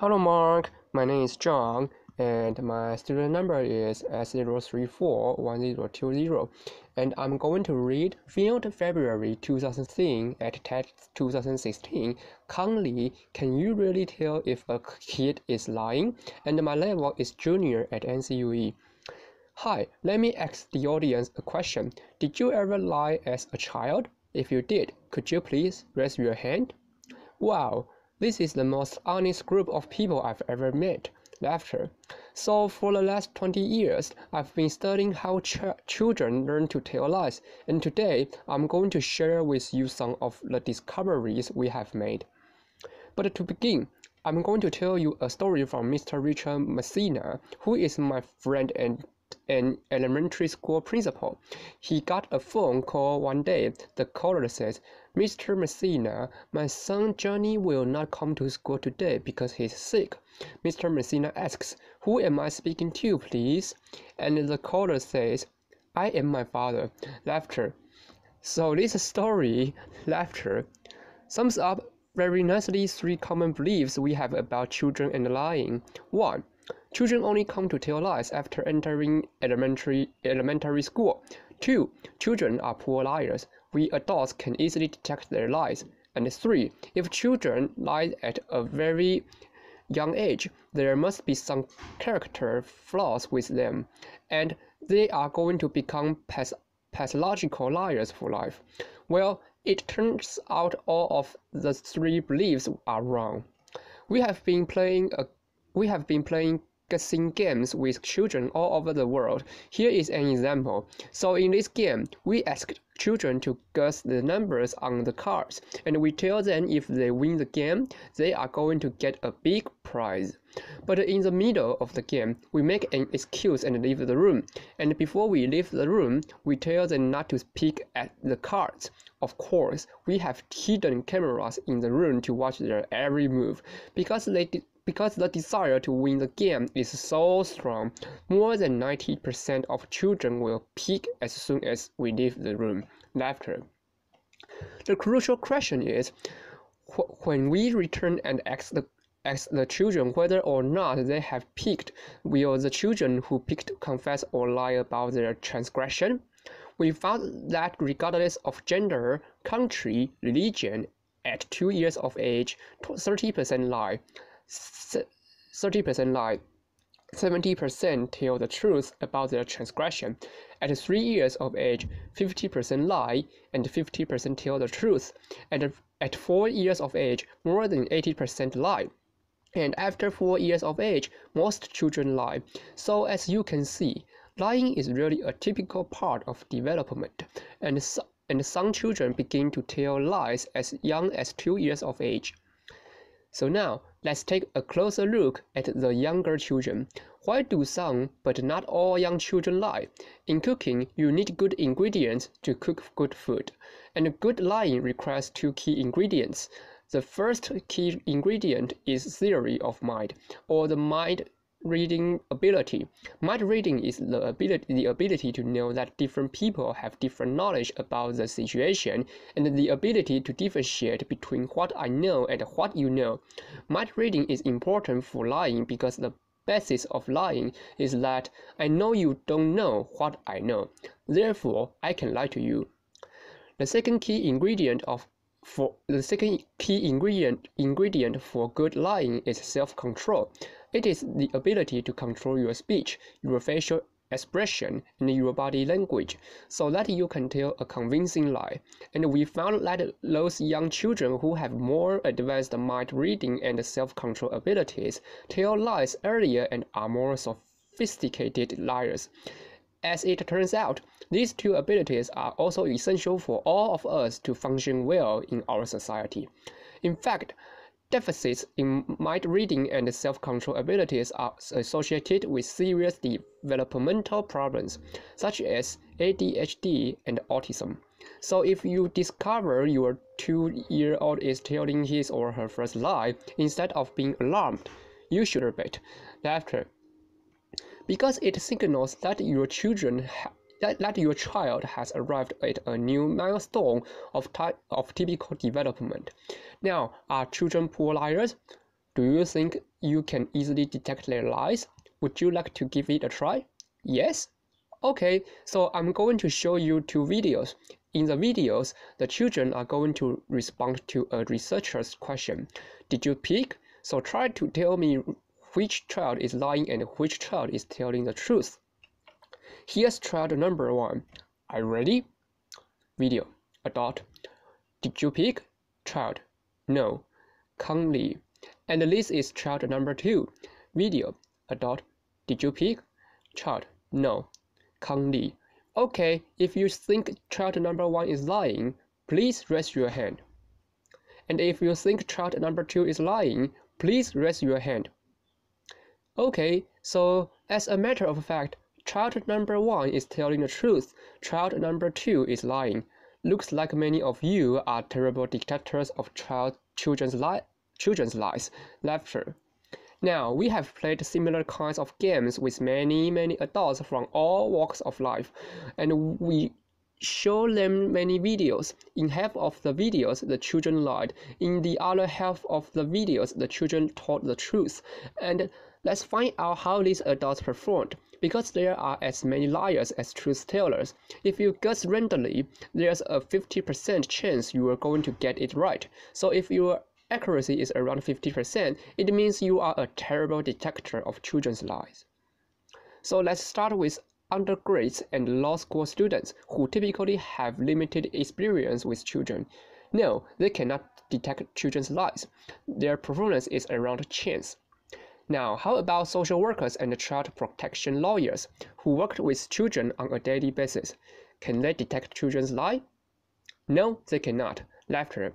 Hello Mark, my name is John and my student number is S0341020 and I'm going to read Field February 2016 at TED 2016. Kang, can you really tell if a kid is lying? And my level is junior at NCUE. Hi, let me ask the audience a question. Did you ever lie as a child? If you did, could you please raise your hand? Wow, this is the most honest group of people I've ever met. Laughter. So for the last 20 years, I've been studying how children learn to tell lies, and today I'm going to share with you some of the discoveries we have made. But to begin, I'm going to tell you a story from Mr. Richard Messina, who is my friend and an elementary school principal. He got a phone call one day. The caller says, "Mr. Messina, my son Johnny will not come to school today because he's sick." Mr. Messina asks, "Who am I speaking to, please?" And the caller says, "I am my father." Laughter. So this story, laughter, sums up very nicely three common beliefs we have about children and lying. 1. Children only come to tell lies after entering elementary school. 2. Children are poor liars. We adults can easily detect their lies. And 3. If children lie at a very young age, there must be some character flaws with them, and they are going to become pathological liars for life. Well, it turns out all of the three beliefs are wrong. We have been playing guessing games with children all over the world. Here is an example. So in this game, we asked children to guess the numbers on the cards, and we tell them if they win the game, they are going to get a big prize. But in the middle of the game, we make an excuse and leave the room. And before we leave the room, we tell them not to peek at the cards. Of course, we have hidden cameras in the room to watch their every move, because the desire to win the game is so strong. More than 90% of children will peek as soon as we leave the room. Laughter. The crucial question is, when we return and ask the children whether or not they have peeked, will the children who peeked confess or lie about their transgression? We found that regardless of gender, country, religion, at 2 years of age, 30% lie. 30% lie, 70% tell the truth about their transgression. At 3 years of age, 50% lie and 50% tell the truth. And at 4 years of age, more than 80% lie. And after 4 years of age, most children lie. So as you can see, lying is really a typical part of development, and some children begin to tell lies as young as 2 years of age. So now, let's take a closer look at the younger children. Why do some, but not all young children lie? In cooking, you need good ingredients to cook good food, and good lying requires 2 key ingredients. The first key ingredient is theory of mind, or the mind reading ability. Mind reading is the ability to know that different people have different knowledge about the situation, and the ability to differentiate between what I know and what you know. Mind reading is important for lying because the basis of lying is that I know you don't know what I know, therefore I can lie to you. The second key ingredient for good lying is self-control. It is the ability to control your speech, your facial expression, and your body language, so that you can tell a convincing lie. And we found that those young children who have more advanced mind reading and self-control abilities tell lies earlier and are more sophisticated liars. As it turns out, these 2 abilities are also essential for all of us to function well in our society. In fact, deficits in mind reading and self-control abilities are associated with serious developmental problems, such as ADHD and autism. So if you discover your 2-year-old is telling his or her first lie, instead of being alarmed, you should bet. Laughter. Because it signals that your child has arrived at a new milestone of typical development. Now, are children poor liars? Do you think you can easily detect their lies? Would you like to give it a try? Yes? Okay, so I'm going to show you 2 videos. In the videos, the children are going to respond to a researcher's question. Did you pick? So try to tell me which child is lying and which child is telling the truth. Here's child number 1. Are you ready? Video. Adult. Did you pick? Child. No. Kang Li. And this is child number 2. Video. Adult. Did you pick? Child. No. Kang Li. Okay, if you think child number 1 is lying, please raise your hand. And if you think child number 2 is lying, please raise your hand. Okay, so as a matter of fact, child number 1 is telling the truth, child number 2 is lying. Looks like many of you are terrible detectors of children's lies. Laughter. Now, we have played similar kinds of games with many adults from all walks of life, and we show them many videos. In half of the videos, the children lied. In the other half of the videos, the children told the truth. And let's find out how these adults performed. Because there are as many liars as truth tellers, if you guess randomly, there's a 50% chance you are going to get it right. So if your accuracy is around 50%, it means you are a terrible detector of children's lies. So let's start with undergrads and law school students who typically have limited experience with children. No, they cannot detect children's lies. Their performance is around chance. Now, how about social workers and child protection lawyers who work with children on a daily basis? Can they detect children's lies? No, they cannot. Laughter.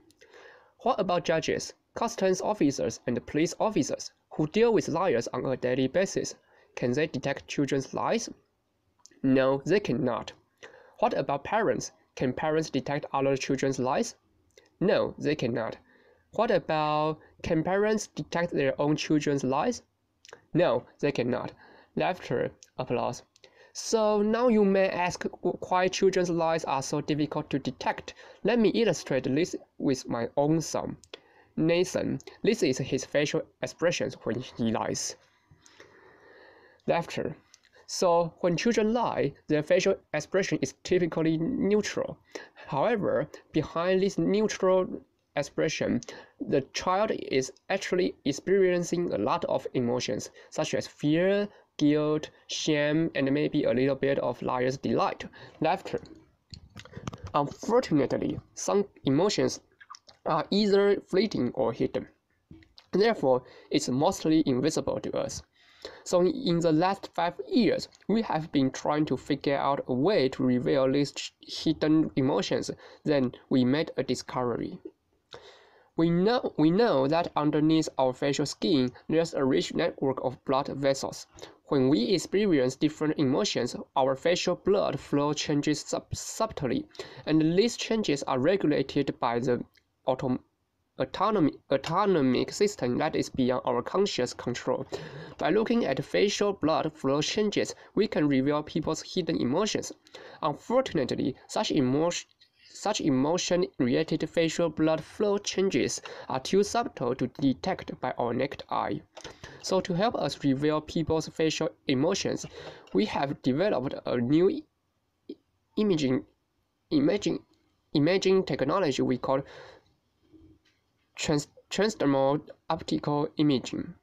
What about judges, customs officers, and police officers who deal with liars on a daily basis? Can they detect children's lies? No, they cannot. What about parents? Can parents detect other children's lies? No, they cannot. What about, can parents detect their own children's lies? No, they cannot. Laughter, applause. So now you may ask why children's lies are so difficult to detect. Let me illustrate this with my own son, Nathan. This is his facial expressions when he lies. Laughter. So when children lie, their facial expression is typically neutral. However, behind this neutral expression, the child is actually experiencing a lot of emotions, such as fear, guilt, shame, and maybe a little bit of liar's delight, laughter. Unfortunately, some emotions are either fleeting or hidden. Therefore, it's mostly invisible to us. So in the last 5 years, we have been trying to figure out a way to reveal these hidden emotions. Then we made a discovery. We know that underneath our facial skin, there's a rich network of blood vessels. When we experience different emotions, our facial blood flow changes subtly, and these changes are regulated by the autonomic system that is beyond our conscious control. By looking at facial blood flow changes, we can reveal people's hidden emotions. Unfortunately, such emotion-related facial blood flow changes are too subtle to detect by our naked eye. So to help us reveal people's facial emotions, we have developed a new imaging technology we call transdermal optical imaging.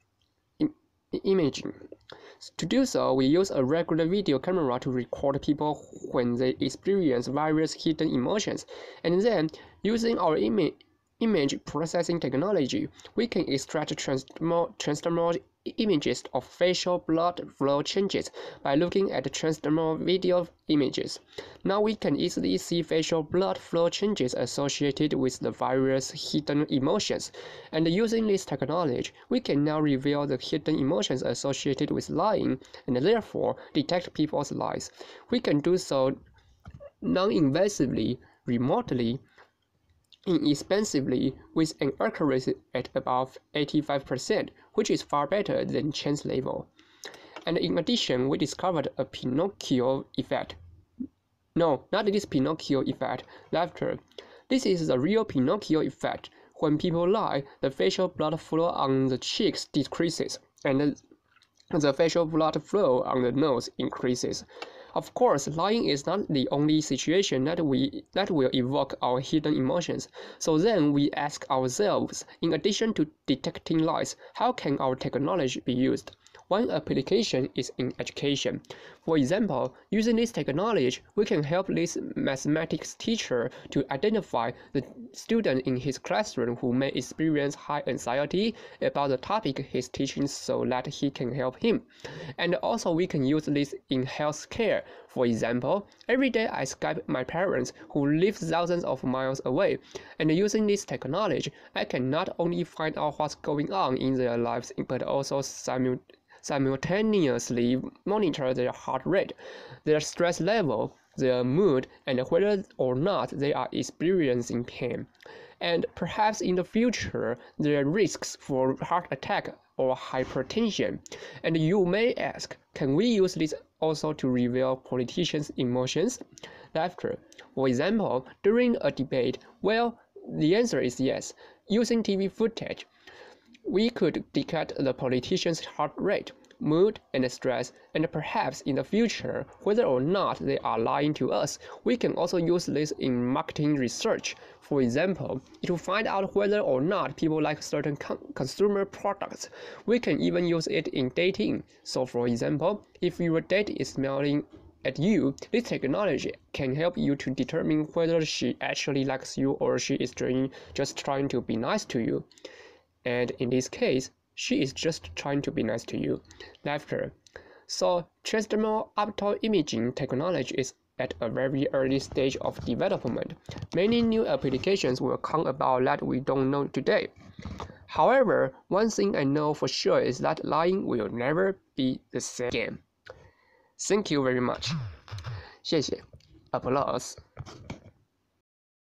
To do so, we use a regular video camera to record people when they experience various hidden emotions, and then, using our image processing technology, we can extract transdermal images of facial blood flow changes by looking at transdermal video images. Now we can easily see facial blood flow changes associated with the various hidden emotions, and using this technology, we can now reveal the hidden emotions associated with lying and therefore detect people's lies. We can do so non-invasively, remotely, inexpensively, with an accuracy at above 85%, which is far better than chance level. And in addition, we discovered a Pinocchio effect. No, not this Pinocchio effect, laughter. This is the real Pinocchio effect. when people lie, the facial blood flow on the cheeks decreases, and the facial blood flow on the nose increases. Of course, lying is not the only situation that will evoke our hidden emotions. So then we ask ourselves, in addition to detecting lies, how can our technology be used? One application is in education. For example, using this technology, we can help this mathematics teacher to identify the student in his classroom who may experience high anxiety about the topic he's teaching so that he can help him. And also we can use this in healthcare. For example, every day I Skype my parents who live thousands of miles away, and using this technology, I can not only find out what's going on in their lives, but also simultaneously monitor their heart rate, their stress level, their mood, and whether or not they are experiencing pain, and perhaps in the future their risks for heart attack or hypertension. And you may ask, can we use this also to reveal politicians' emotions? Laughter. For example, during a debate, well, the answer is yes. Using TV footage, we could detect the politician's heart rate, mood, and stress, and perhaps in the future, whether or not they are lying to us. We can also use this in marketing research. For example, to find out whether or not people like certain consumer products. We can even use it in dating. So for example, if your date is smiling at you, this technology can help you to determine whether she actually likes you or she is just trying to be nice to you. And in this case, she is just trying to be nice to you. Laughter. So transdermal optical imaging technology is at a very early stage of development. Many new applications will come about that we don't know today. However, one thing I know for sure is that lying will never be the same again. Thank you very much. 谢谢。Applause.